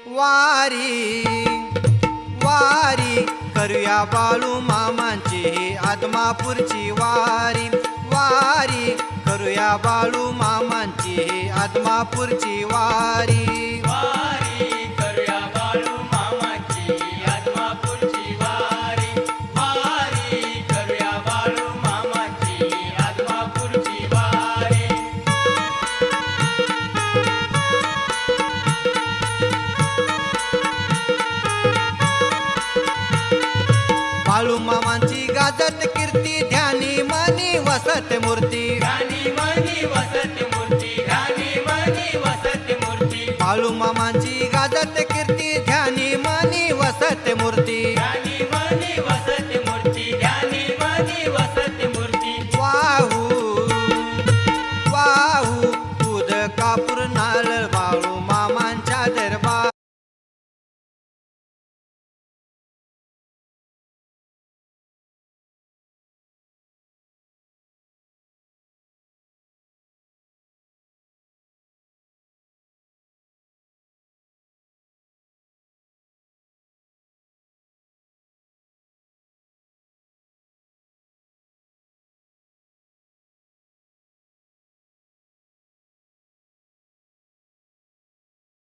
वारी वारी करूया बाळू मामांची आदमापूरची वारी वारी करूया बाळू मामांची आदमापूरची वारी वारी करूया बाळू मामाची आदमापूरची वारी वारी करूया बाळू मामाची आदमापूरची वारी बाळू मामांची गाजत कीर्ती ध्यानी मनी वसत मूर्ती ध्यानी मनी वसत मूर्ती ध्यानी मनी वसत मूर्ती बाळू मामांची गाजत